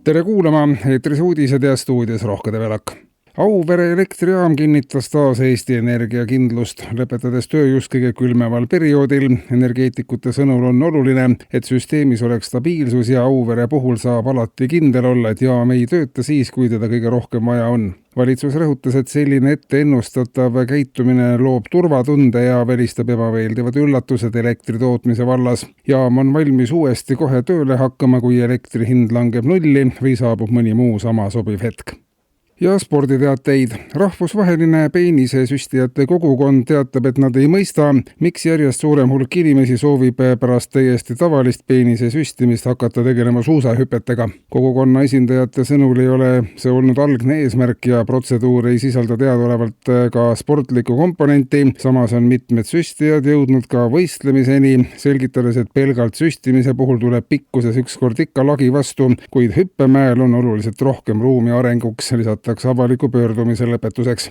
Tere kuulama, eetris uudised ja stuudios Rohke Develak. Auvere elektrijaam kinnitas taas Eesti energiakindlust, lõpetades töö just kõige külmeval perioodil. Energeetikute sõnul on oluline, et süsteemis oleks stabiilsus ja Auvere puhul saab alati kindel olla, et jaam ei tööta siis, kui teda kõige rohkem vaja on. Valitsus rõhutas, et selline ennustatav käitumine loob turvatunde ja välistab ebameeldivad üllatused elektri tootmise vallas. Jaam on valmis uuesti kohe tööle hakkama, kui elektri hind langeb nulli või saabub mõni muu sama sobiv hetk. Ja sporditeateid. Rahvusvaheline peenisesüstijate kogukond teatab, et nad ei mõista, miks järjest suurem hulk inimesi soovib pärast täiesti tavalist peenisesüstimist hakata tegelema suusahüpetega. Kogukonna esindajate sõnul ei ole see olnud algne eesmärk ja protseduur ei sisalda teadaolevalt ka sportlikku komponenti. Samas on mitmed süstijad jõudnud ka võistlemiseni, selgitades, et pelgalt süstimise puhul tuleb pikkuses ükskord ikka lagi vastu, kuid hüppemäel on oluliselt rohkem ruumi arenguks, avaliku pöördumise lõpetuseks.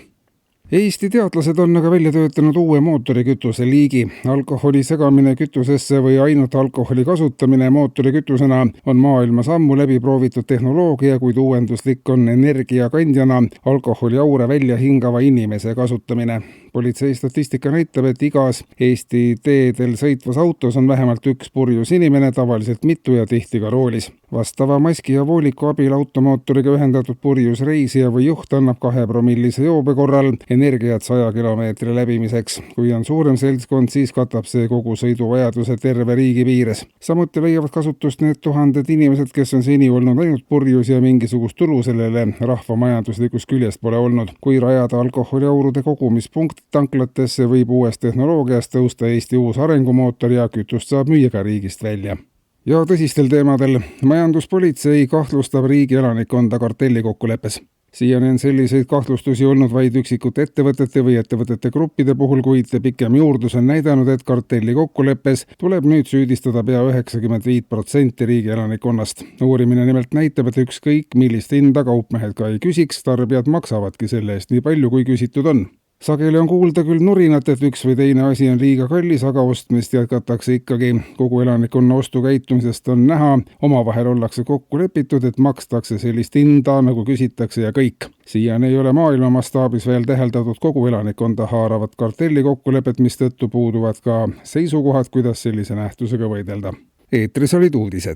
Eesti teadlased on aga välja töötanud uue mootorikütuse liigi. Alkoholi segamine kütusesse või ainult alkoholi kasutamine mootorikütusena on maailmas ammu läbi proovitud tehnoloogia, kuid uuenduslik on energiakandjana alkoholi aure välja hingava inimese kasutamine. Politsei statistika näitab, et igas Eesti teedel sõitvas autos on vähemalt üks purjus inimene, tavaliselt mitu ja tihti ka roolis. Vastava maski ja vooliku abil automootoriga ühendatud purjus reisija või juht annab 2-promillise joobe korral energiat 100 kilomeetri läbimiseks. Kui on suurem seltskond, siis katab see kogu sõiduvajaduse terve riigi piires. Samuti leiavad kasutust need tuhanded inimesed, kes on seni olnud ainult purjus ja mingisugust tulu sellele rahvamajanduslikust küljest pole olnud. Kui rajada alkoholiaurude kogumispunkt tanklatesse, võib uuest tehnoloogiast tõusta Eesti uus arengumootor ja kütust saab müüa ka riigist välja. Ja tõsistel teemadel. Majanduspolitsei kahtlustab riigi elanikkonda kartellikokkuleppes. Siiani on selliseid kahtlustusi olnud vaid üksikute ettevõtete või ettevõtete gruppide puhul, kuid pikem juurdlus on näidanud, et kartellikokkuleppes tuleb nüüd süüdistada pea 95% riigi elanikkonnast. Uurimine nimelt näitab, et ükskõik millist hinda kaupmehed ka ei küsiks, tarbijad maksavadki selle eest nii palju, kui küsitud on. Sageli on kuulda küll nurinat, et üks või teine asi on liiga kallis, aga ostmist jätkatakse ikkagi. Kogu elanikkonna ostukäitumisest on näha, omavahel ollakse kokku lepitud, et makstakse sellist hinda, nagu küsitakse ja kõik. Siiani ei ole maailma mastaabis veel täheldatud kogu elanikkonda haaravat kartellikokkulepet, mistõttu puuduvad ka seisukohad, kuidas sellise nähtusega võidelda. Eetris olid uudised.